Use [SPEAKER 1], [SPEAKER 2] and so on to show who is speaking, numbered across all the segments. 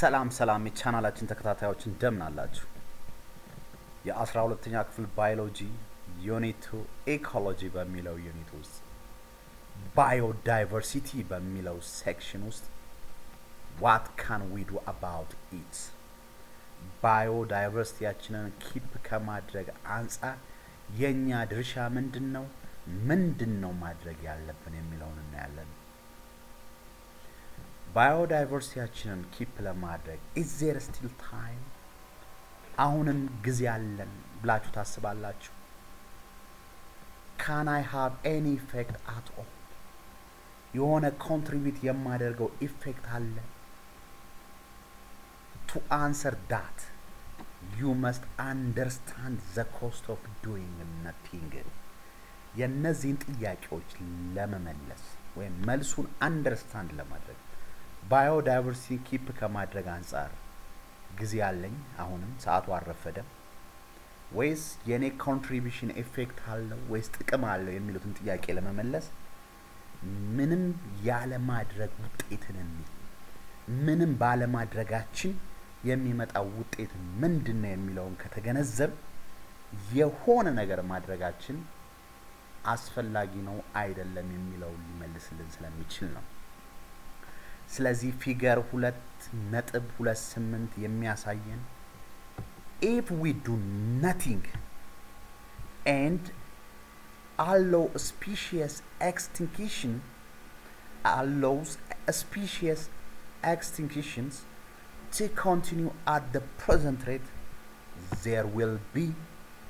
[SPEAKER 1] ሰላም የቻናላችን ተከታታዮች እንደምን አላችሁ? የ12ኛ ክፍል ባዮሎጂ ዩኒት ኤኮሎጂ በሚለው ዩኒት ውስጥ ባዮዳይቨርሲቲ በሚለው ሴክሽን ውስጥ what can we do about it ባዮዳይቨርሲቲያችንን ኪፕ ከማድረግ አንጻር የኛ ድርሻ ምንድነው ማድረግ ያለብን የሚለውን እናያለን። ባዮዳይቨርሲቲያችንን ኪፕ ለማድረግ is there still time አሁንም ጊዜ አለን ብላችሁ ታስባላችሁ? can I have any effect at all የሆነ ኮንትሪቢዩት የማደርገው ኢፌክት አለ? to answer that you must understand the cost of doing nothing የነዚህን ጥያቄዎች ለመመለስ ወይም መልሱን አንደርስታንድ ለማድረግ ባዮዳይቨርሲቲ ኪፕ ከማድረግ አንጻር ጊዜ አለኝ አሁንም ሰዓቱ አረፈደም ወይስ የኔ ኮንትሪቢዩሽን ኢፌክት አለው ወይስ ጥቅም አለው የሚሉትን ጥያቄ ለመመለስ ምንም ያለ ማድረግ ውጤትን ምንም ባለ ማድረጋችን የሚመጣው ውጤት ምንድነው የሚለውን ከተገነዘብ የሆነ ነገር ማድረጋችን አስፈላጊ ነው አይደለም የሚለው ሊመልስልን ስለሚችል ነው። ስለዚህ ፊገር 2.28 የሚያሳየን if we do nothing and allow species extinctions to continue at the present rate, there will be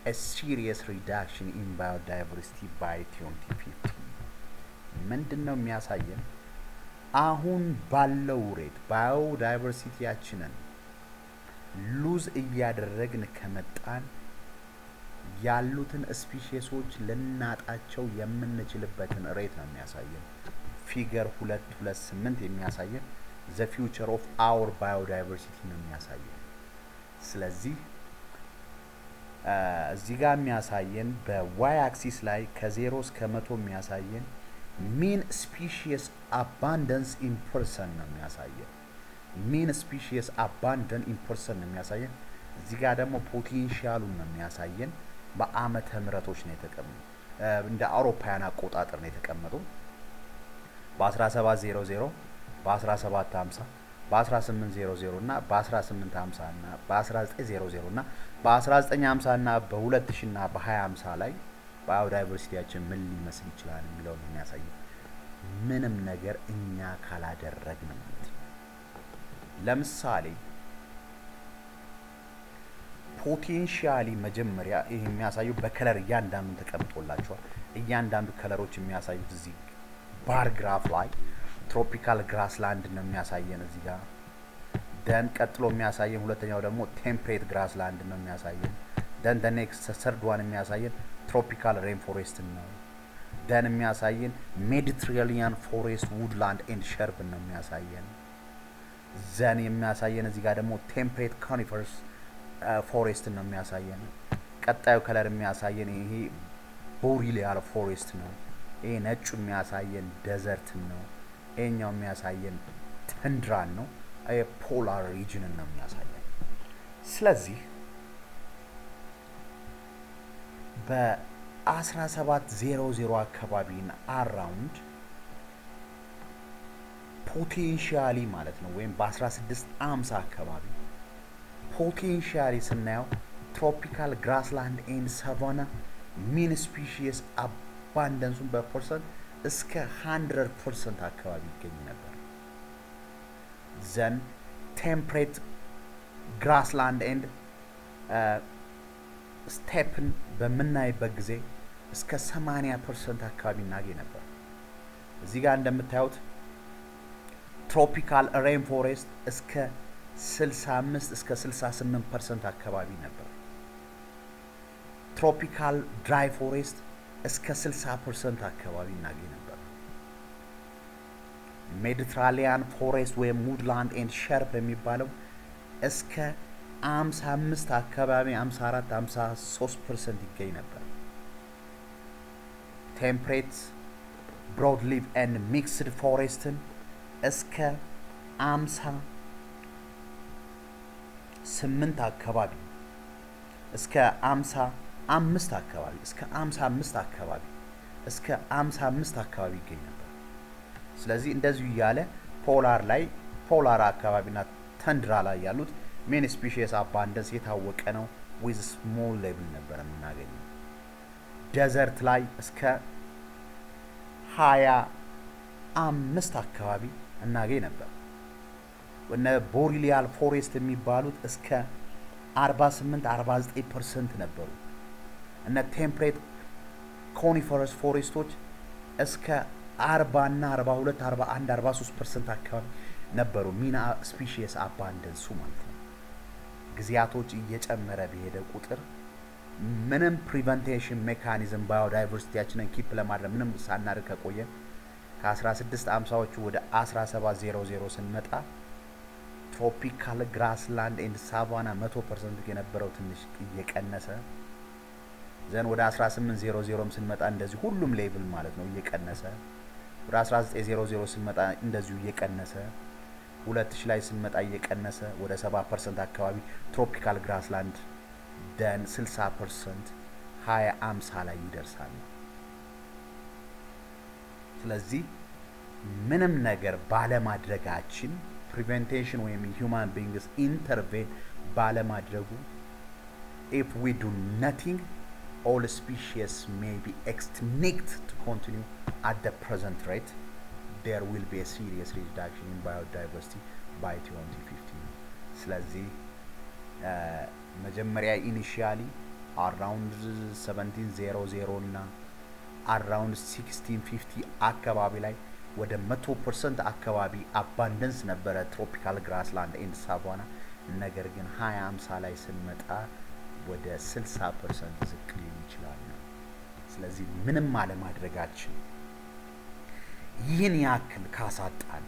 [SPEAKER 1] a serious reduction in biodiversity by 2050. ምንድነው የሚያሳየን? አሁን ባለው ሬት ባዮዳይቨርሲቲያችንን ሉዝ እያደረግን ከመጣን ያሉትን ስፒሺሶች ልናጣቸው የምንችልበትን ሬት ነው የሚያሳየን። ፊገር 2.28 የሚያሳየን the future of our biodiversity ነው የሚያሳየን። ስለዚህ እዚህ ጋር የሚያሳየን በዋይ አክሲስ ላይ ከ0 እስከ 100 የሚያሳየን mean species abundance in person ነው የሚያሳየን። mean species abundance in person ነው የሚያሳየን። እዚህ ጋር ደግሞ ፖቴንሻሉን ነው የሚያሳየን። በአመተ ምህረቶች ነው የተቀመጠው እንደ አውሮፓውያን አቆጣጠር ነው የተቀመጠው በ1700 በ1750 በ1800 እና በ1850 እና በ1900 እና በ1950 እና በ2000 እና በ2050 ላይ ባዮዳይቨርሲቲያችን ምን ሊመስል ይችላል የሚለው ነው የሚያሳየው። ምንም ነገር እኛ ካላደረግን ማለት ነው። ለምሳሌ ፖቴንሻሊ መጀመሪያ ይሄ የሚያሳየው በከለር እያንዳንዱን ተቀምጦላችኋል። እያንዳንዱ ከለሮች የሚያሳዩት እዚህ ባር ግራፍ ላይ ትሮፒካል ግራስላንድ ነው የሚያሳየን እዚህ ጋር ደን ቀጥሎ የሚያሳየን ሁለተኛው ደግሞ ቴምፕሬት ግራስላንድ ነው የሚያሳየን ደን the next third one የሚያሳየን ትሮፒካል ሬን ፎሬስት ነው ደን የሚያሳየን ሜዲትራኒያን ፎሬስት ውድላንድ ኤንድ ሸርብ ነው የሚያሳየን ዘን የሚያሳየን እዚህ ጋር ደግሞ ቴምፕሬት ኮኒፈርስ ፎሬስት ነው የሚያሳየን ቀጣዩ ከለር የሚያሳየን ይሄ ቦሪሊያል ፎሬስት ነው ይሄ ነጩ የሚያሳየን ዴዘርት ነው ይሄኛው የሚያሳየን ተንድራን ነው ፖላር ሪጅን ነው የሚያሳየን ስለዚህ በ1700 አካባቢና አራውንድ ፖቴንሻሊ ማለት ነው ወይም በ1650 አካባቢ ፖቴንሻሊ ስናየው ትሮፒካል ግራስላንድ ኤንድ ሳቫና ሚን ስፒሺስ አባንዳንሱን በፐርሰንት እስከ 100% አካባቢ ይገኝ ነበር። ዘን ቴምፕሬት ግራስላንድ ኤንድ ስቴፕን በምናይበት ጊዜ እስከ 80% አካባቢ እናገኝ ነበር። እዚህ ጋር እንደምታዩት ትሮፒካል ሬን ፎሬስት እስከ 65 እስከ 68% አካባቢ ነበር። ትሮፒካል ድራይ ፎሬስት እስከ 60% አካባቢ እናገኝ ነበር። ሜዲትራኒያን ፎሬስት ወይም ውድላንድ ኤንድ ሸርፕ የሚባለው እስከ 55 አካባቢ 54 53% ይገኝ ነበር። ቴምፕሬት ብሮድ ሊቭ ኤንድ ሚክስድ ፎሬስትን እስከ 50 8 አካባቢ እስከ 55 አካባቢ እስከ 55 አካባቢ እስከ 55 አካባቢ ይገኝ ነበር። ስለዚህ እንደዚሁ እያለ ፖላር አካባቢና ተንድራ ላይ ያሉት ሜን ስፒሺስ አባንደንስ የታወቀ ነው። ዊዝ ስሞል ሌቭል ነበር የምናገኘው። ዴዘርት ላይ እስከ 25 አካባቢ እናገኝ ነበር። እነ ቦሪሊያል ፎሬስት የሚባሉት እስከ 48-49% ነበሩ። እነ ቴምፕሬት ኮኒፈረስ ፎሬስቶች እስከ 40 እና 42፣ 41፣ 43% አካባቢ ነበሩ። ሚና ስፒሺስ አባንደንሱ ማለት ነው። ጊዜያቶች እየጨመረ በሄደ ቁጥር ምንም ፕሪቨንቴሽን ሜካኒዝም ባዮዳይቨርሲቲያችንን ኪፕ ለማድረግ ምንም ሳናደርግ ከቆየ ከ1650ዎቹ ወደ 1700 ስንመጣ ትሮፒካል ግራስላንድ ኤንድ ሳቫና 100% የነበረው ትንሽ እየቀነሰ ዘን ወደ 1800 ስንመጣ እንደዚህ ሁሉም ሌቭል ማለት ነው እየቀነሰ ወደ 1900 ስንመጣ እንደዚሁ እየቀነሰ 2000 ላይ ስንመጣ እየቀነሰ ወደ 70% አካባቢ ትሮፒካል ግራስላንድ ደን 60% 2050 ላይ ይደርሳል። ስለዚህ ምንም ነገር ባለማድረጋችን ፕሪቨንቴሽን ወይም ሂውማን ቢንግስ ኢንተርቬን ባለማድረጉ if we do nothing all species may be extinct to continue at the present rate there will be a serious reduction in biodiversity by 2050 ስለዚህ መጀመሪያ ኢኒሺያሊ around 1700 እና around 1650 አካባቢ ላይ ወደ 100% አካባቢ አባንደንስ ነበረ ትሮፒካል ግራስላንድ ኤንድ ሳቫና። ነገር ግን 2050 ላይ ስንመጣ ወደ 60% ዝቅ ሊል ይችላል ነው። ስለዚህ ምንም አለማድረጋችን ይህን ያክል ካሳጣን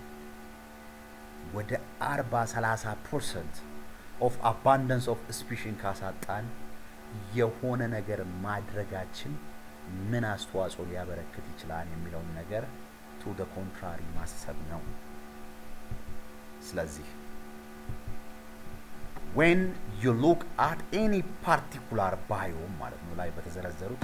[SPEAKER 1] ወደ 40-30% ኦፍ አባንደንስ ኦፍ ስፒሺስ ካሳጣን የሆነ ነገር ማድረጋችን ምን አስተዋጽኦ ሊያበረክት ይችላል የሚለውን ነገር to the contrary ማሰብ ነው። ስለዚህ when you look at any particular biome ማለት ነው ላይ በተዘረዘሩት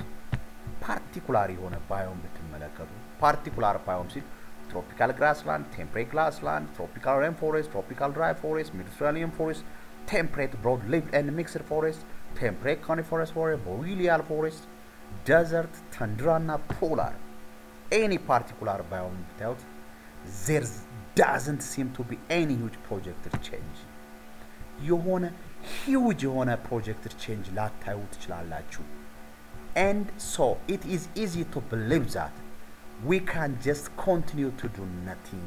[SPEAKER 1] ፓርቲኩላር የሆነ ባዮም ብትመለከቱ ፓርቲኩላር ባዮም ሲል ትሮፒካል ግራስላንድ፣ ቴምፕሬት ግራስላንድ፣ ትሮፒካል ሬን ፎሬስት፣ ትሮፒካል ድራይ ፎሬስት፣ ሜዲትራኒያን ፎሬስት፣ ቴምፕሬት ብሮድ ሊቭድ ኤንድ ሚክስድ ፎሬስት፣ ቴምፕሬት ኮኒፈረስ ፎሬስት፣ ቦሪሊያል ፎሬስት፣ ዴዘርት፣ ተንድራ እና ፖላር any particular biome ብታዩት there doesn't seem to be any huge projected change የሆነ huge የሆነ projected change ላታዩ ትችላላችሁ። and so it is easy to believe that we can just continue to do nothing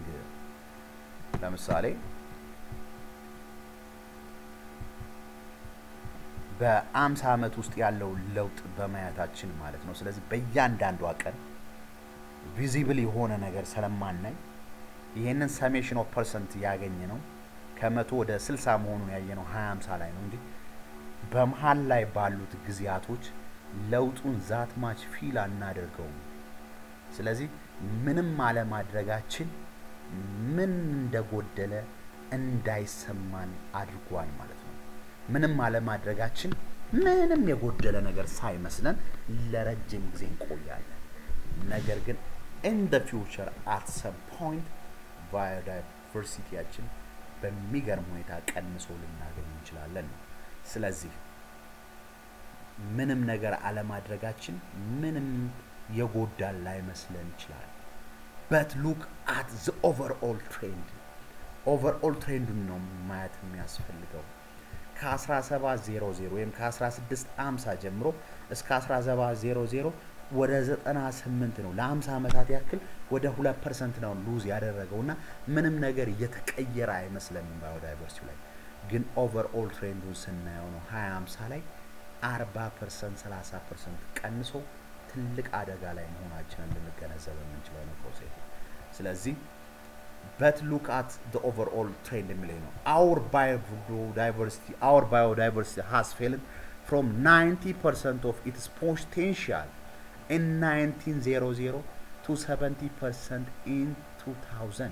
[SPEAKER 1] ለምሳሌ በ50 ዓመት ውስጥ ያለው ለውጥ በማየታችን ማለት ነው። ስለዚህ በእያንዳንዷ ቀን ቪዚብል የሆነ ነገር ስለማናይ ይሄንን ሰሜሽን ኦፍ ፐርሰንት ያገኘ ነው ከ100 ወደ 60 መሆኑን ያየነው 2050 ላይ ነው እንጂ በመሃል ላይ ባሉት ጊዜያቶች ለውጡን ዛት ማች ፊል አናደርገውም። ስለዚህ ምንም አለማድረጋችን ምን እንደጎደለ እንዳይሰማን አድርጓል ማለት ነው። ምንም አለማድረጋችን ምንም የጎደለ ነገር ሳይመስለን ለረጅም ጊዜ እንቆያለን። ነገር ግን in the future at some point biodiversityያችን በሚገርም ሁኔታ ቀንሶ ልናገኝ እንችላለን። ስለዚህ ምንም ነገር አለማድረጋችን ምንም የጎዳል ላይመስለን ይችላል። but look at the overall trend ነው ማየት የሚያስፈልገው። ከ1700 ወይም ከ1650 ጀምሮ እስከ 1700 ወደ 98 ነው። ለ50 ዓመታት ያክል ወደ 2% ነው ሉዝ ያደረገውና ምንም ነገር እየተቀየረ አይመስለንም ባዮዳይቨርሲቲ ላይ። ግን ኦቨርኦል ትሬንዱን ስናየው ነው 2050 ላይ 40% 30% ቀንሶ ትልቅ አደጋ ላይ መሆናችንን ልንገነዘብ የምንችለው ነው ፕሮሴስ። ስለዚህ but look at the overall trend የሚለው ነው our biodiversity has failed from 90% of its potential in 1900 to 70% in 2000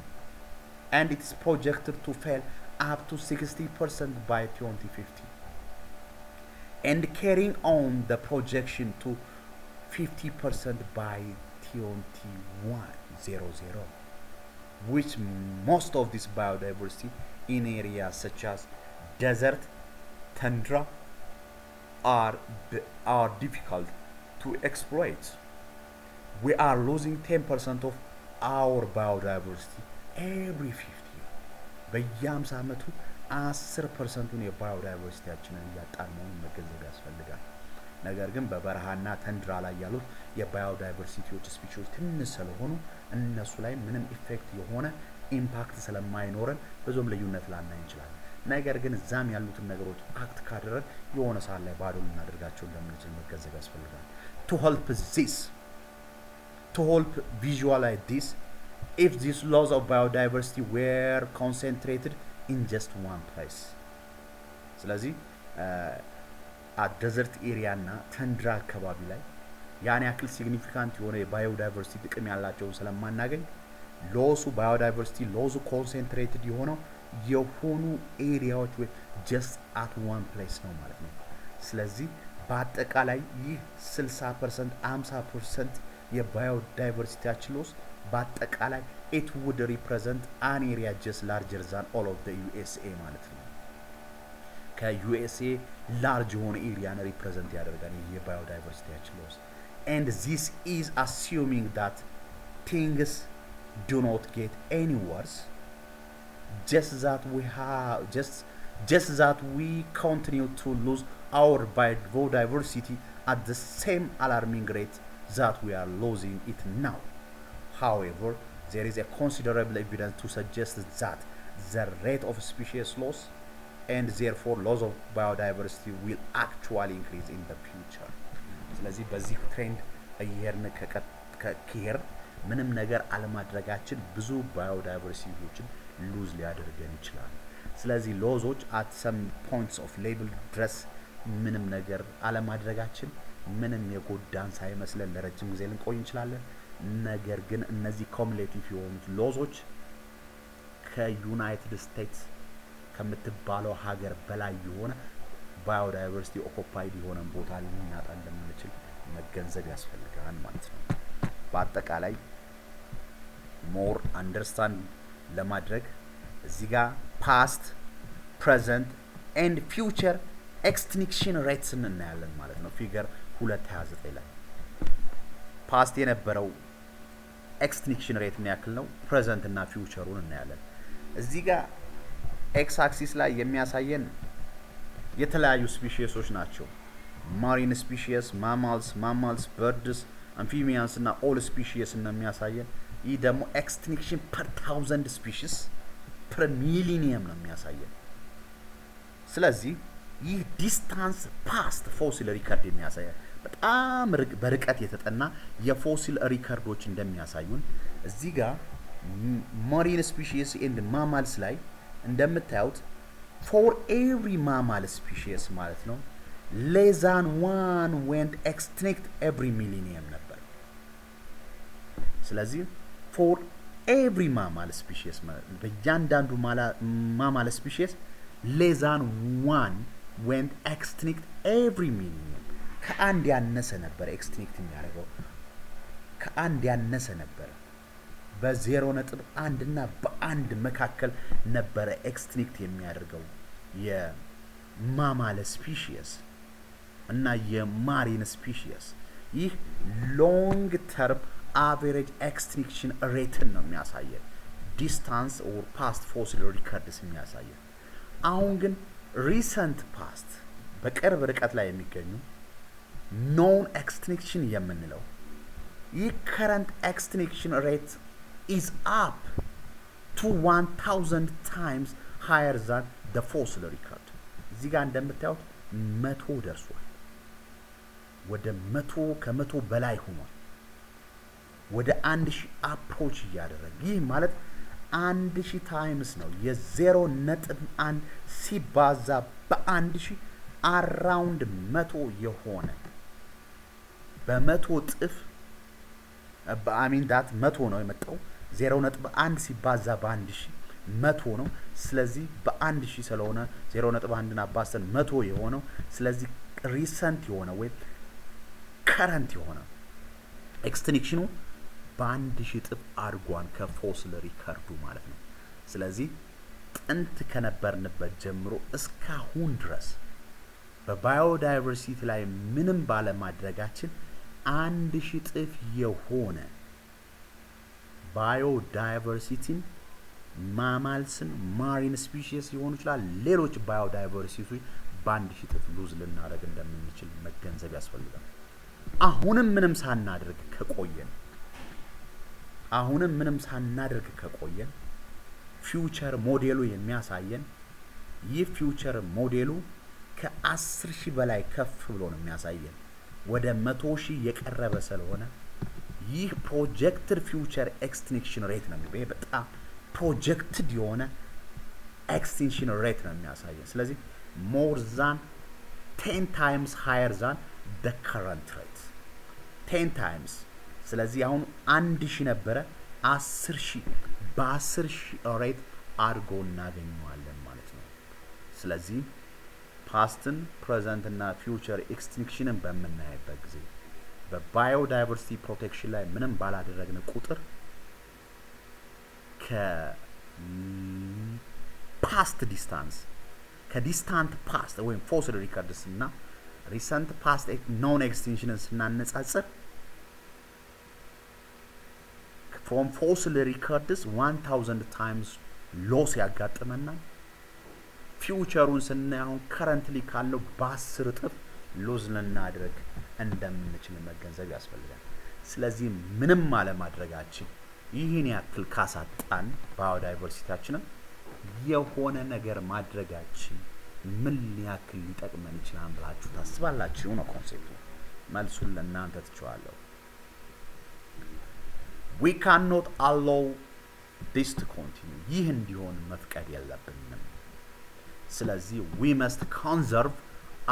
[SPEAKER 1] and it is projected to fail up to 60% by 2050 and carrying on the projection to 50% by 2100, which most of this biodiversity in areas such as desert, tundra are difficult to exploit. We are losing 10% of our biodiversity every 50 years. በየ50 ዓመቱ 10%ን የባዮዳይቨርሲቲያችንን እያጣን መሆኑን መገንዘብ ያስፈልጋል። ነገር ግን በበረሃና ተንድራ ላይ ያሉት የባዮዳይቨርሲቲዎች ስፒሺዎች ትንሽ ስለሆኑ እነሱ ላይ ምንም ኢፌክት የሆነ ኢምፓክት ስለማይኖረን ብዙም ልዩነት ላናይ እንችላለን። ነገር ግን እዛም ያሉትን ነገሮች አክት ካደረን የሆነ ሰዓት ላይ ባዶ ልናደርጋቸው እንደምንችል መገንዘብ ያስፈልጋል። To help visualize this, if these laws of biodiversity were concentrated in just one place. ስለዚህ ዴዘርት ኤሪያ እና ተንድራ አካባቢ ላይ ያን ያክል ሲግኒፊካንት የሆነ የባዮዳይቨርሲቲ ጥቅም ያላቸውን ስለማናገኝ ባዮዳይቨርሲቲ ሎሱ ኮንሰንትሬትድ የሆነው የሆኑ ኤሪያዎች ወይ just at one place ነው ማለት ነው። ስለዚህ በአጠቃላይ ይህ 60% 50% የባዮዳይቨርሲቲያችን ሎስ በአጠቃላይ it would represent an area just larger than all of the USA ማለት ነው። ከUSA large የሆነ ኤሪያን ሪፕሬዘንት ያደርጋል ይህ የባዮዳይቨርሲቲያችን ሎስ። and this is assuming that things do not get any worse, just that we continue to lose our biodiversity at the same alarming rate that we are losing it now. However, there is a considerable evidence to suggest that the rate of species loss and therefore loss of biodiversity will actually increase in the future. ስለዚህ በዚህ ትሬንድ እየሄድን ከሄር ምንም ነገር አለማድረጋችን ብዙ ባዮዳይቨርሲቲዎችን ሉዝ ሊያደርገን ይችላል። ስለዚህ ሎዞች at some points of level ድረስ ምንም ነገር አለማድረጋችን ምንም የጎዳን ሳይመስለን ለረጅም ጊዜ ልንቆይ እንችላለን። ነገር ግን እነዚህ ኮሙሌቲቭ የሆኑት ሎዞች ከዩናይትድ ስቴትስ ከምትባለው ሀገር በላይ የሆነ ባዮዳይቨርሲቲ ኦኩፓይድ የሆነ ቦታ ልናጣ እንደምንችል መገንዘብ ያስፈልጋል ማለት ነው። በአጠቃላይ ሞር አንደርስታንድ ለማድረግ እዚህ ጋር ፓስት ፕሬዘንት ኤንድ ፊውቸር ኤክስቲንክሽን ሬትስ እናያለን ማለት ነው። ፊገር 229 ላይ ፓስት የነበረው ኤክስቲንክሽን ሬት ምን ያክል ነው፣ ፕሬዘንት እና ፊውቸሩን እናያለን። እዚህ ጋር ኤክስ አክሲስ ላይ የሚያሳየን የተለያዩ ስፒሺሶች ናቸው። ማሪን ስፒሺስ፣ ማማልስ፣ በርድስ፣ አምፊቢያንስ እና ኦል ስፒሺስ እና የሚያሳየን። ይህ ደግሞ ኤክስቲንክሽን ፐር 1000 ስፒሺስ ፐር ሚሊኒየም ነው የሚያሳየን። ስለዚህ ይህ ዲስታንስ ፓስት ፎሲል ሪከርድ የሚያሳየን በጣም በርቀት የተጠና የፎሲል ሪከርዶች እንደሚያሳዩን እዚህ ጋር ማሪን ስፒሺስ ኤንድ ማማልስ ላይ እንደምታዩት for every mammal species ማለት ነው less than one went extinct every millennium ነበር። ስለዚህ for every mammal species በእያንዳንዱ mammal species less than one went extinct every millennium ከአንድ ያነሰ ነበር ኤክስቲንክት የሚያደርገው ከአንድ ያነሰ ነበር። በ0.1 እና በ1 መካከል ነበረ ኤክስቲንክት የሚያደርገው የማማል ስፒሺስ እና የማሪን ስፒሺስ። ይህ ሎንግ ተርም አቨሬጅ ኤክስቲንክሽን ሬትን ነው የሚያሳየን፣ ዲስታንስ ኦር ፓስት ፎሲል ሪከርድስ የሚያሳየን። አሁን ግን ሪሰንት ፓስት በቅርብ ርቀት ላይ የሚገኙ ኖን ኤክስቲንክሽን የምንለው ይህ ከረንት ኤክስቲንክሽን ሬት is up to 1000 times higher than the fossil record. እዚህ ጋር እንደምታዩት 100 ደርሷል። ወደ 100 ከ100 በላይ ሆኗል። ወደ 1000 አፕሮች እያደረገ ይህ ማለት 1000 ታይምስ ነው። የ0.1 ሲባዛ በ1000 አራውንድ 100 የሆነ በ100 ጥፍ በአሚን ዳት 100 ነው የመጣው። 0.1 ሲባዛ በ1000 100 ነው ስለዚህ በ1000 ስለሆነ 0.1 አባስተን 100 የሆነው ስለዚህ ሪሰንት የሆነ ወይ ከረንት የሆነ ኤክስቲንክሽኑ በ1000 እጥፍ አድጓን ከፎሲል ሪከርዱ ማለት ነው ስለዚህ ጥንት ከነበርንበት ጀምሮ እስካሁን ድረስ በባዮዳይቨርሲቲ ላይ ምንም ባለማድረጋችን 1000 እጥፍ የሆነ ባዮዳይቨርሲቲን ማማልስን ማሪን ስፒሺስ ይሆኑ ይችላል ሌሎች ባዮዳይቨርሲቲዎች በ1000 እጥፍ ሉዝ ልናደርግ እንደምንችል መገንዘብ ያስፈልጋል አሁንም ምንም ሳናደርግ ከቆየን ፊውቸር ሞዴሉ የሚያሳየን ይህ ፊውቸር ሞዴሉ ከ10000 በላይ ከፍ ብሎ ነው የሚያሳየን ወደ 100000 የቀረበ ስለሆነ ይህ ፕሮጀክትድ ፊውቸር ኤክስቲንክሽን ሬት ነው የሚባለው በጣም ፕሮጀክትድ የሆነ ኤክስቲንክሽን ሬት ነው የሚያሳየን ስለዚህ more than 10 times higher than the current rate 10 times ስለዚህ አሁን 1000 ነበረ 10000 በ10000 ሬት አድርጎ እናገኘዋለን ማለት ነው ስለዚህ ፓስትን ፕሬዘንት እና ፊውቸር ኤክስቲንክሽንን በመናይበት ጊዜ በባዮዳይቨርሲቲ ፕሮቴክሽን ላይ ምንም ባላደረግን ቁጥር ከፓስት ዲስታንስ ከዲስታንት ፓስት ወይም ፎሲል ሪከርድስ እና ሪሰንት ፓስት ኖን ኤክስቲንክሽንን ስናነጻጽር from fossil records 1000 times loss ያጋጥመናል ፊውቸሩን ስናየው ከረንትሊ ካለው በ10 እጥፍ ሎዝ ልናደርግ እንደምንችል መገንዘብ ያስፈልጋል ስለዚህ ምንም አለማድረጋችን ይህን ያክል ካሳጣን ባዮዳይቨርሲቲያችንን የሆነ ነገር ማድረጋችን ምን ያክል ሊጠቅመን ይችላል ብላችሁ ታስባላችሁ ነው ኮንሴፕቱ መልሱን ለእናንተ ትችዋለሁ we cannot allow this to continue ይህ እንዲሆን መፍቀድ የለብንም ስለዚህ we must conserve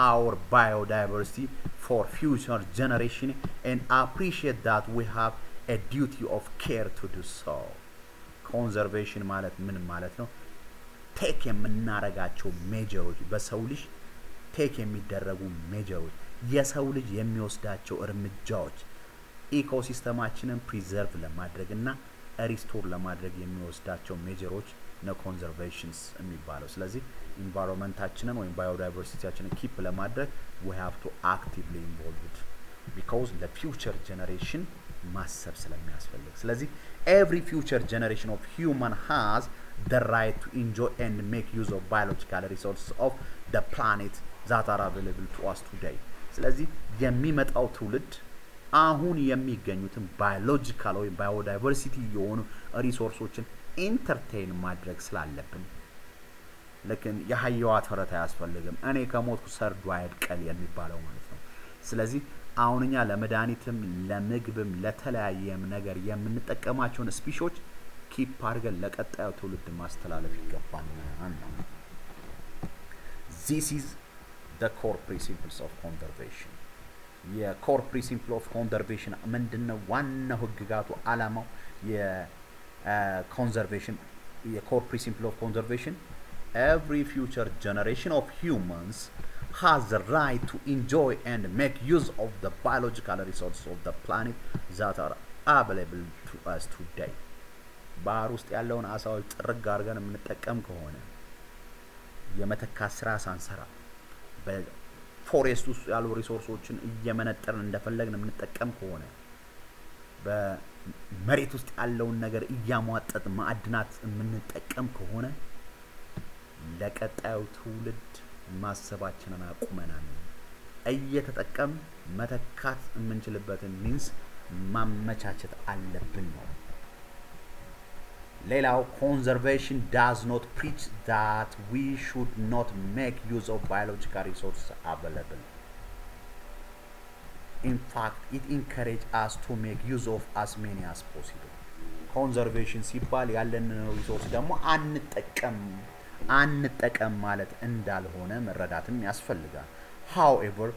[SPEAKER 1] our biodiversity for future generation and appreciate that we have a duty of care to do so conservation ማለት ምን ማለት ነው ቴክ የምናረጋቸው ሜጀሮች በሰው ልጅ ቴክ የሚደረጉ ሜጀሮች የሰው ልጅ የሚወስዳቸው እርምጃዎች ኢኮሲስተማችንን ፕሪዘርቭ ለማድረግና ሪስቶር ለማድረግ የሚወስዳቸው ሜጀሮች ነው ኮንዘርቬሽንስ የሚባለው ስለዚህ ኢንቫይሮንመንታችንን ወይም ባዮዳይቨርሲቲያችንን ኪፕ ለማድረግ we have to actively involved because the future generation ማሰብ ስለሚያስፈልግ ስለዚህ every future generation of human has the right to enjoy and make use of biological resources of the planet that are available to us today ስለዚህ የሚመጣው ትውልድ አሁን የሚገኙትን ባዮሎጂካል ወይ ባዮዳይቨርሲቲ የሆኑ ሪሶርሶችን ኢንተርቴይን ማድረግ ስላለብን ለከን የሐየዋ ተረት ያስፈልግም እኔ ከሞትኩ ሰርዶ አይድቀል የሚባለው ማለት ነው ስለዚህ አሁንኛ ለመድኃኒትም ለምግብም ለተለያየም ነገር የምንጠቀማቸውን ስፒሾች ኪፕ አድርገን ለቀጣዩ ትውልድ ማስተላለፍ ይገባናል ነው this is the core principles of conservation የኮር ፕሪንሲፕል ኦፍ ኮንዘርቬሽን ምንድነው ዋናው ህግጋቱ አላማው የኮንዘርቬሽን የኮር ፕሪንሲፕል ኦፍ ኮንዘርቬሽን every future generation of humans has the right to enjoy and make use of the biological resources of the planet that are available to us today ባህር ውስጥ ያለውን አሳዎች ጥርግ አድርገን የምንጠቀም ከሆነ የመተካት ስራ ሳንሰራ ፎሬስት ውስጥ ያሉ ሪሶርሶችን እየመነጠርን እንደፈለግን የምንጠቀም ከሆነ በመሬት ውስጥ ያለውን ነገር እያሟጠጥ ማዕድናት የምንጠቀም ከሆነ ለቀጣዩ ትውልድ ማሰባችንን አቁመናል እየተጠቀም መተካት የምንችልበትን ሚንስ ማመቻቸት አለብን ነው ሌላው conservation does not preach that we should not make use of biological resources available in fact it encourages us to make use of as many as possible conservation ሲባል ያለንን ሪሶርስ ደግሞ አንጠቀም ማለት እንዳልሆነ መረዳትም ያስፈልጋል however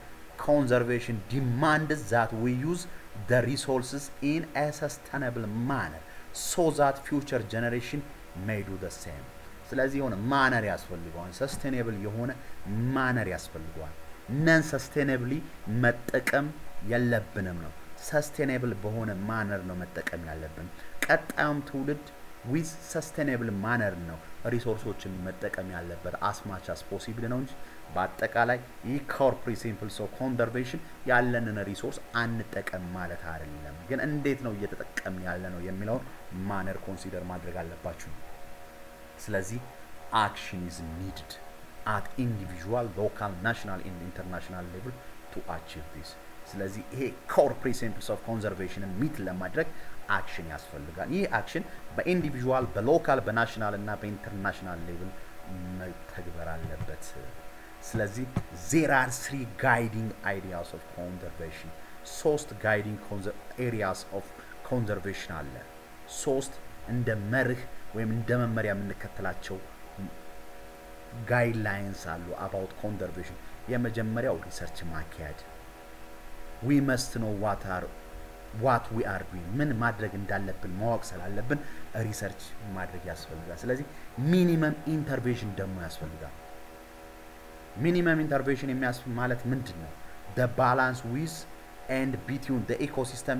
[SPEAKER 1] conservation demands that we use the resources in a sustainable manner so that future generation may do the same ስለዚህ የሆነ ማነር ያስፈልገዋል ሰስቴኔብል የሆነ ማነር ያስፈልገዋል ነን ሰስቴኔብሊ መጠቀም የለብንም ነው ሰስቴኔብል በሆነ ማነር ነው መጠቀም ያለብን ቀጣዩም ትውልድ with sustainable manner ነው ሪሶርሶችን መጠቀም ያለበት as much as possible ነው እንጂ በአጠቃላይ core principles of conservation ያለንን ሪሶርስ አንጠቀም ማለት አይደለም ግን እንዴት ነው እየተጠቀምን ያለ ነው የሚለው ማነር ኮንሲደር ማድረግ አለባችሁ ስለዚህ action is needed at individual local national and international level to achieve this ስለዚህ ይሄ core principles of conservation ሚት ለማድረግ አክሽን ያስፈልጋል ይሄ አክሽን በኢንዲቪጁዋል በሎካል በናሽናል እና በኢንተርናሽናል ሌቭል መተግበር አለበት ስለዚህ there are 3 guiding ideas of conservation ሶስት guiding areas of conservation አለ ሶስት እንደ መርህ ወይም እንደ መመሪያ የምንከተላቸው guidelines አሉ about conservation የመጀመሪያው ሪሰርች ማካሄድ we must know what we are doing ምን ማድረግ እንዳለብን ማወቅ ስላለብን ሪሰርች ማድረግ ያስፈልጋል ስለዚህ ሚኒመም ኢንተርቬንሽን ደግሞ ያስፈልጋል ሚኒመም ኢንተርቬንሽን የሚያስፈልግ ማለት ምንድነው the balance with and between the ecosystem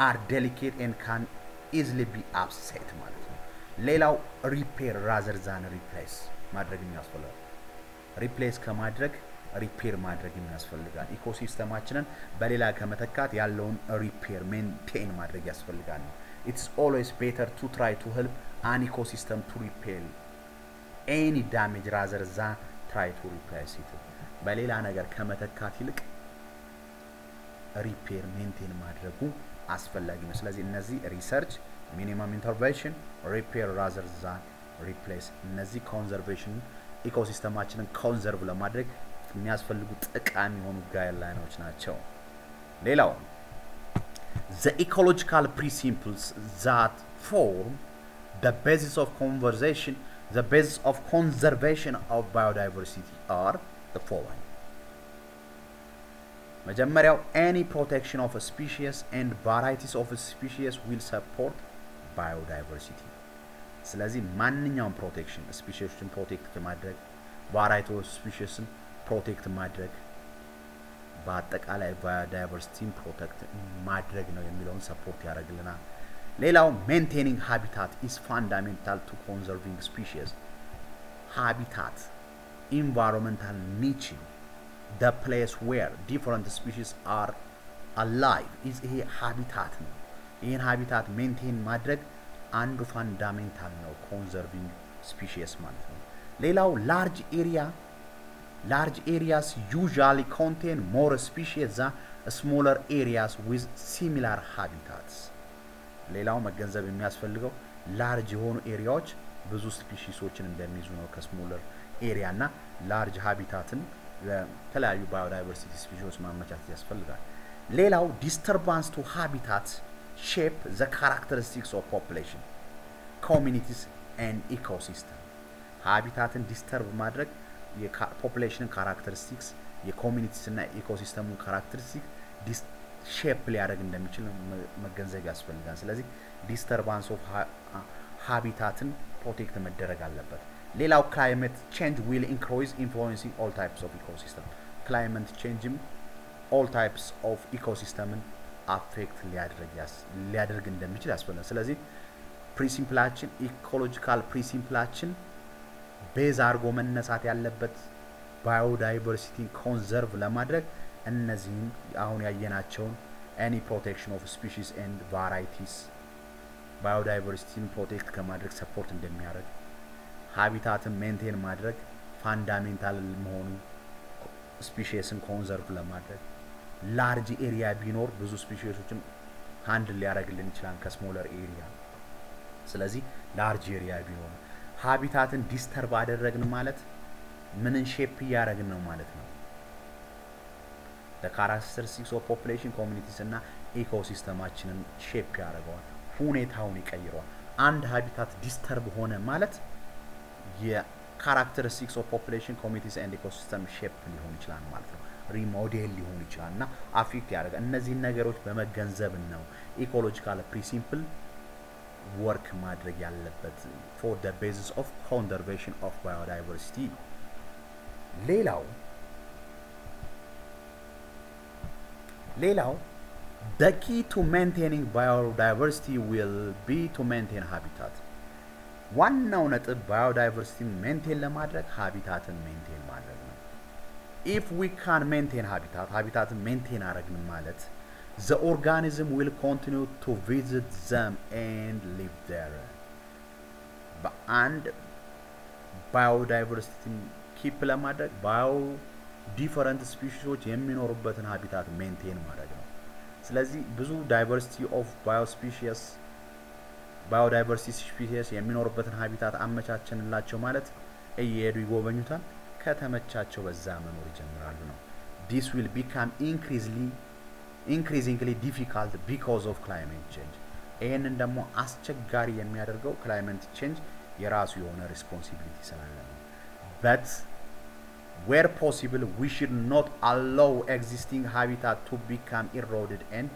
[SPEAKER 1] are delicate and can easily be upset ማለት ነው ሌላው repair rather than replace ማድረግ የሚያስፈልጋል replace ከማድረግ ሪፔር ማድረግ የሚያስፈልጋል ኢኮሲስተማችንን በሌላ ከመተካት ያለውን ሪፔር ሜንቴን ማድረግ ያስፈልጋል it's always better to try to help an ecosystem to repair any damage rather than try to replace it በሌላ ነገር ከመተካት ይልቅ ሪፔር ሜንቴን ማድረጉ አስፈላጊ ነው ስለዚህ እነዚህ ሪሰርች ሚኒመም ኢንተርቬንሽን ሪፔር rather than replace እነዚህ ኮንዘርቬሽን ኢኮሲስተማችንን ኮንዘርቭ ለማድረግ የሚያስፈልጉ ጠቃሚ የሆኑ ጋይድላይኖች ናቸው ሌላው the ecological principles that form the basis of conservation of biodiversity are the following መጀመሪያው any protection of a species and varieties of a species will support biodiversity ስለዚህ ማንኛውም ፕሮቴክሽን ስፒሺስን ፕሮቴክት ማድረግ variety of species ፕሮቴክት ማድረግ በአጠቃላይ ባዮዳይቨርሲቲን ፕሮቴክት ማድረግ ነው የሚለውን ሰፖርት ያደርግልናል ሌላው maintaining habitat is fundamental to conserving species habitat environmental niche the place where different species are alive is a habitat ነው ይህን habitat maintain ማድረግ አንዱ ፋንዳሜንታል ነው conserving species ማለት ነው ሌላው large areas usually contain more species than smaller areas with similar habitats ሌላው መገንዘብ የሚያስፈልገው large የሆኑ ኤሪያዎች ብዙ ስፒሺሶችን እንደሚይዙ ነው ከስሞለር ኤሪያ እና large habitaትን ለተለያዩ ባዮዳይቨርሲቲ ስፒሺሶች ማመቻቸት ያስፈልጋል ሌላው disturbance to habitats shape the characteristics of population communities and ecosystem habitaትን disturb ማድረግ የፖፑሌሽን ካራክተሪስቲክስ የኮሚኒቲስ እና ኢኮሲስተሙ ካራክተሪስቲክስ ሼፕ ሊያደርግ እንደሚችል መገንዘብ ያስፈልጋል ስለዚህ ዲስተርባንስ ኦፍ ሃቢታትን ፕሮቴክት መደረግ አለበት ሌላው ክላይሜት ቼንጅ ዊል ኢንክሪዝ ኢንፍሉዌንሲንግ ኦል ታይፕስ ኦፍ ኢኮሲስተም ክላይሜት ቼንጅም ኦል ታይፕስ ኦፍ ኢኮሲስተምን አፌክት ሊያደርግ እንደሚችል ያስፈልጋል ስለዚህ ፕሪንሲፕላችን ኢኮሎጂካል ፕሪንሲፕላችን ቤዝ አርጎ መነሳት ያለበት ባዮዳይቨርሲቲን ኮንዘርቭ ለማድረግ እነዚህን አሁን ያየናቸውን any protection of species and varieties biodiversity protect ከማድረግ ሰፖርት እንደሚያደርግ ሃቢታትን ሜንቴን ማድረግ ፋንዳሜንታል መሆኑ ስፒሺስን ኮንዘርቭ ለማድረግ ላርጅ ኤሪያ ቢኖር ብዙ ስፒሺሶችን ሃንድል ሊያደርግልን ይችላል ከስሞለር ኤሪያ ስለዚህ ላርጅ ኤሪያ ቢኖር ሃቢታትን ዲስተርብ አደረግን ማለት ምንን ሼፕ ያደረግን ነው ማለት ነው the characteristics of population communities እና ኢኮሲስተማችንን ሼፕ ያደርገዋል ሁኔታውን ይቀይረዋል አንድ ሃቢታት ዲስተርብ ሆነ ማለት የካራክተሪስቲክስ ኦፍ ፖፑሌሽን ኮሚኒቲስ ኤንድ ኢኮሲስተም ሼፕ ሊሆን ይችላል ማለት ነው ሪሞዴል ሊሆን ይችላልና አፌክት ያደርጋል እነዚህ ነገሮች በመገንዘብ ነው ኢኮሎጂካል ፕሪንሲፕል ወርክ ማድረግ ያለበት for the basis of conservation of biodiversity ሌላው the key to maintaining biodiversity will be to maintain habitat ዋናው ነጥብ biodiversity ሜንቴን ለማድረግ habitatን ሜንቴን ማድረግ ነው if we can maintain habitatን ሜንቴን አረግን ማለት the organism will continue to visit them and live there በአንድ biodiversity keep ለማድረግ different species የሚኖሩበትን habitat maintain ማድረግ ነው ስለዚህ ብዙ diversity of biodiversity species የሚኖሩበትን habitat አመቻቸንላቸው ማለት እየሄዱ ይጎበኙታል ከተመቻቸው በዛ መኖር ይጀምራሉ ነው this will become increasingly difficult because of climate change ይሄንን ደግሞ አስቸጋሪ የሚያደርገው climate change የራሱ የሆነ responsibility ስላለ ነው but where possible we should not allow existing habitat to become eroded and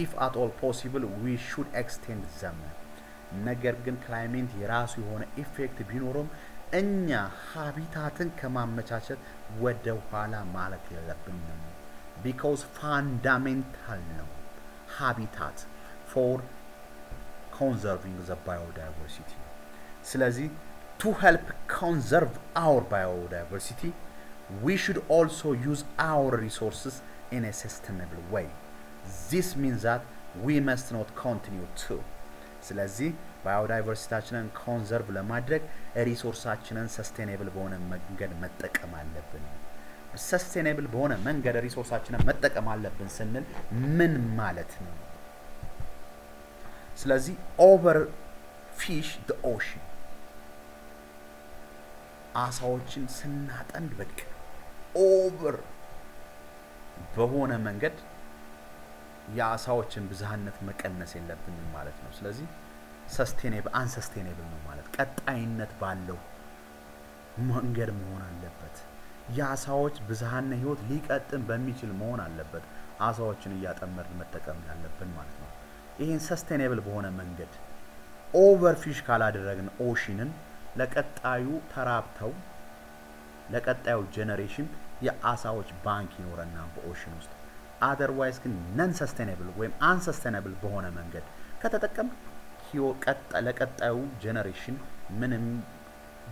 [SPEAKER 1] if at all possible we should extend them ነገር ግን climate የራሱ የሆነ ኢፌክት ቢኖርም እኛ habitatን ከማመቻቸት ወደ ኋላ ማለት የለብንም because fundamental ነው habitat for conserving the biodiversity ስለዚህ to help conserve our biodiversity we should also use our resources in a sustainable way this means that we must not continue to ስለዚህ biodiversityችንን ኮንዘርቭ ለማድረግ ሪሶርሳችንን ሰስቴኔብል በሆነ መንገድ መጠቀም አለብን ሰስቴኔብል በሆነ መንገድ ሪሶርሳችንን መጠቀም አለብን ስንል ምን ማለት ነው ስለዚህ overfish the ocean አሳዎችን ስናጠምድ በቃ ኦቨር በሆነ መንገድ የአሳዎችን ብዝሃነት መቀነስ የለብንም ማለት ነው ስለዚህ አንሰስቴኔብል ነው ማለት ቀጣይነት ባለው መንገድ መሆን አለበት የአሳዎች ብዝሃነ ህይወት ሊቀጥም በሚችል መሆን አለበት አሳዎችን እያጠመርን መጠቀም ያለብን ማለት ነው ይሄን ሰስቴኔብል በሆነ መንገድ ኦቨርፊሽ ካላደረግን ኦሽንን ለቀጣዩ ተራብተው ለቀጣዩ ጀነሬሽን የአሳዎች ባንክ ይኖርና በኦሽን ውስጥ otherwise ግን non sustainable ወይም unsustainable በሆነ መንገድ ከተጠቀም ለቀጣዩ ጀነሬሽን ምንም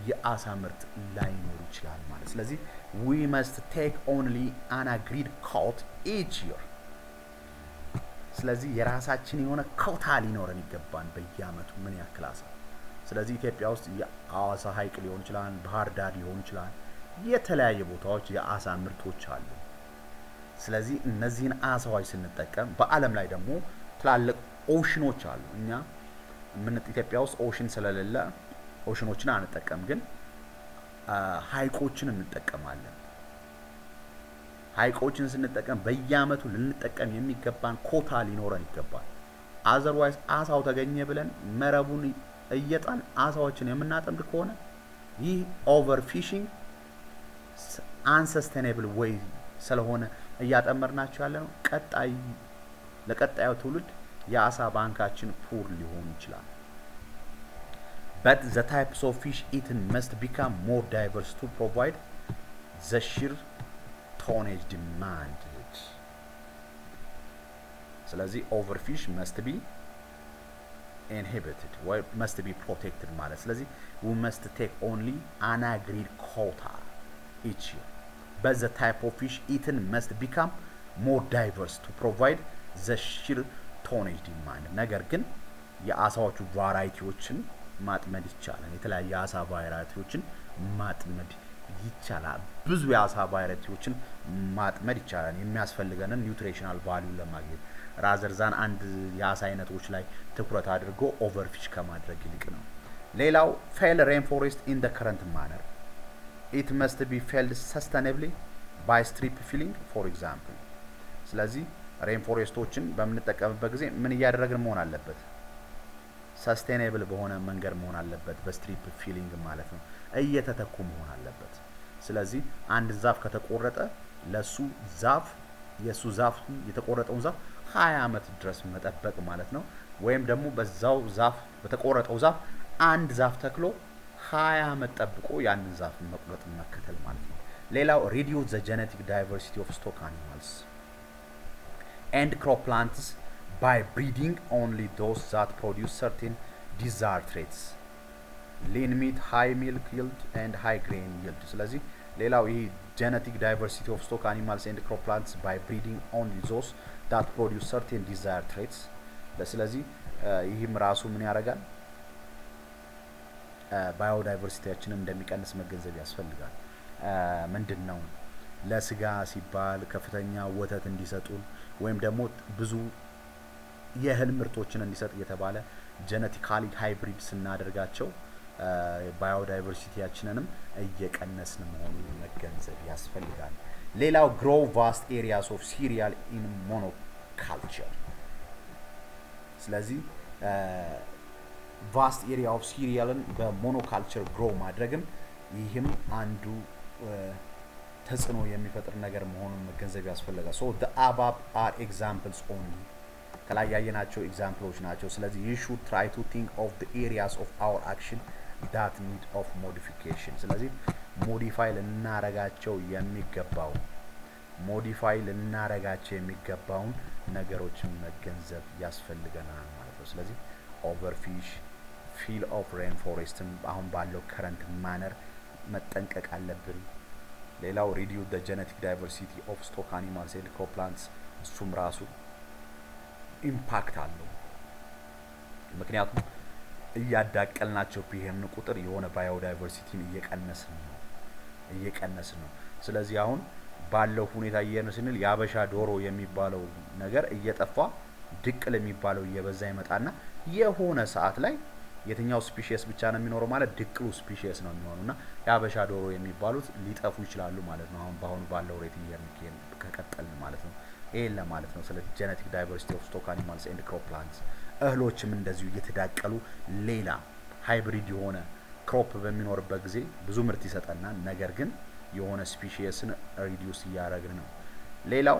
[SPEAKER 1] የአሳ ምርት ላይኖር ይችላል ማለት ስለዚህ we must take only an agreed quota each year ስለዚህ የራሳችን የሆነ ኮታ ሊኖረን ይገባል በየአመቱ ምን ያክል አሳ ስለዚህ ኢትዮጵያ ውስጥ የአዋሳ ሀይቅ ሊሆን ይችላል ባህር ዳር ሊሆን ይችላል የተለያየ ቦታዎች የአሳ ምርቶች አሉ ስለዚህ እነዚህን አሳዎች ስንጠቀም በአለም ላይ ደግሞ ትላልቅ ኦሽኖች አሉ እኛ ኢትዮጵያ ውስጥ ኦሽን ስለሌለ ኦሽኖችን አንጠቀም ግን ሀይቆችን እንጠቀማለን ሀይቆችን ስንጠቀም በየአመቱ ልንጠቀም የሚገባን ኮታ ሊኖረን ይገባል otherwise አሳው ተገኘ ብለን መረቡን እየጣን አሳዎችን የምናጠምድ ከሆነ ይህ overfishing unsustainable way ስለሆነ እያጠመርናቸው ያለ ነው ለቀጣዩ ትውልድ የአሳ ባንካችን ፑር ሊሆን ይችላል but the types of fish eaten must become more diverse to provide the sheer tonnage demanded ስለዚህ overfish must be inhibited or must be protected ማለት ስለዚህ we must take only an agreed quota each year but the type of fish eaten must become more diverse to provide the sheer tonnage demand ነገር ግን የአሳዎቹ ቫራይቲዎችን ማጥመድ ይቻላል የተለያየ አሳ ቫራይቲዎችን ማጥመድ ይቻላል ብዙ የአሳ ቫራይቲዎችን ማጥመድ ይቻላል የሚያስፈልገንን ኒውትሪሽናል ቫልዩ ለማግኘት ራዘርዛን አንድ የአሳ አይነቶች ላይ ትኩረት አድርጎ ኦቨርፊሽ ከማድረግ ይልቅ ነው ሌላው fail rainforest in the current manner it must be felled sustainably by strip filling for example ስለዚህ ሬንፎሬስቶችን በመንጠቀምበት ጊዜ ምን ያደረግን መሆን አለበት ሰስቴኔብል በሆነ መንገድ መሆን አለበት በስትሪፕ ፊሊንግ ማለት ነው እየተተኩ መሆን አለበት ስለዚህ አንድ ዛፍ ከተቆረጠ ለሱ ዛፍ የሱ ዛፍ የተቆረጠውን ዛፍ 20 አመት ድረስ መጠበቅ ማለት ነው ወይም ደግሞ በዛው ዛፍ በተቆረጠው ዛፍ አንድ ዛፍ ተክሎ 20 ዓመት ጠብቆ ያንን ዛፍ መቁረጥ መከተል ማለት ነው። ሌላው reduce the genetic diversity of stock animals and crop plants by breeding only those that produce certain desired traits, lean meat, high milk yield and high grain yield. ስለዚህ ሌላው ይሄ genetic diversity of stock animals and crop plants by breeding only those that produce certain desired traits. ስለዚህ ይህም ራሱ ምን ያደርጋል? ባዮዳይቨርሲቲያችንን እንደሚቀንስ መገንዘብ ያስፈልጋል። ምንድነው ለስጋ ሲባል ከፍተኛ ወተት እንዲሰጡን ወይም ደግሞ ብዙ የእህል ምርቶችን እንዲሰጥ እየተባለ ጄኔቲካሊ ሃይብሪድ ስናደርጋቸው ባዮዳይቨርሲቲያችንንም እየቀነስን መሆኑን መገንዘብ ያስፈልጋል። ሌላው grow vast areas of cereal in monoculture። ስለዚህ ቫስት ኤሪያ ኦፍ ሲሪያልን በሞኖካልቸር ግሮ ማድረግም ይህም አንዱ ተጽዕኖ የሚፈጥር ነገር መሆኑን መገንዘብ ያስፈልጋል። ሶ the above are examples only ከላይ ያየናቸው ኤግዛምፕሎች ናቸው። ስለዚህ you should try to think of the areas of our action that need of modification። ስለዚህ ሞዲፋይ ልናረጋቸው የሚገባውን ነገሮችን መገንዘብ ያስፈልገናል ማለት ነው። ስለዚህ overfish ፊል ኦፍ ሬን ፎሬስትን አሁን ባለው ከረንት ማነር መጠንቀቅ አለብን። ሌላው reduce the genetic diversity of stock animals and crop plants እሱም ራሱ ኢምፓክት አለው። ምክንያቱም እያዳቀልናቸው ቢሄድን ቁጥር የሆነ ባዮዳይቨርሲቲን እየቀነስን ነው። ስለዚህ አሁን ባለው ሁኔታ እየነስ ስንል ያበሻ ዶሮ የሚባለው ነገር እየጠፋ ድቅል የሚባለው እየበዛ ይመጣና የሆነ ሰዓት ላይ የትኛው ስፒሺስ ብቻ ነው የሚኖረው ማለት ድቅሉ ስፒሺስ ነው የሚሆነውና ያበሻ ዶሮ የሚባሉት ሊጠፉ ይችላሉ ማለት ነው። አሁን ባለው ሬት እየሚከን ከቀጠልን ማለት ነው። ይሄን ለማለት ነው። ስለዚህ ጄኔቲክ ዳይቨርሲቲ ኦፍ ስቶክ አኒማልስ ኤንድ ክሮፕ ፕላንትስ እህሎችም እንደዚሁ እየተዳቀሉ ሌላ ሃይብሪድ የሆነ ክሮፕ በሚኖርበት ጊዜ ብዙ ምርት ይሰጠናል። ነገር ግን የሆነ ስፒሺስን ሪዲዩስ እያደረግን ነው። ሌላው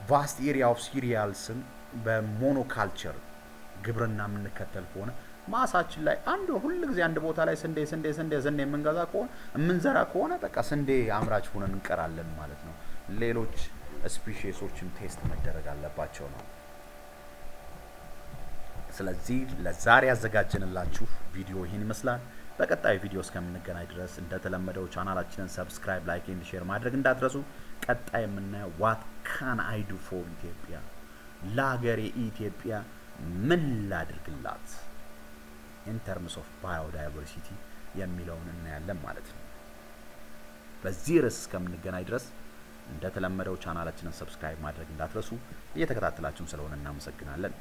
[SPEAKER 1] ቫስት ኤሪያ ኦፍ ሲሪያልስን በሞኖካልቸር ግብርና የምንከተል ከሆነ ማሳችን ላይ ሁሉ ጊዜ አንድ ቦታ ላይ ስንዴ የምንገዛ ከሆነ የምንዘራ ከሆነ በቃ ስንዴ አምራች ሆነን እንቀራለን ማለት ነው። ሌሎች ስፒሺሶችን ቴስት መደረግ አለባቸው ነው። ስለዚህ ለዛሬ ያዘጋጀንላችሁ ቪዲዮ ይሄን ይመስላል። በቀጣይ ቪዲዮ እስከምንገናኝ ድረስ እንደተለመደው ቻናላችንን ሰብስክራይብ፣ ላይክ ኤንድ ሼር ማድረግ እንዳትረሱ። ቀጣይ የምናየው what can I do for Ethiopia ለሀገሬ ኢትዮጵያ ምን ላድርግላት in terms of biodiversity የሚለውን እናያለን ማለት ነው። በዚህ ርዕስ እስከምንገናኝ ድረስ እንደተለመደው ቻናላችንን ሰብስክራይብ ማድረግ እንዳትረሱ። እየተከታተላችሁን ስለሆነ እናመሰግናለን።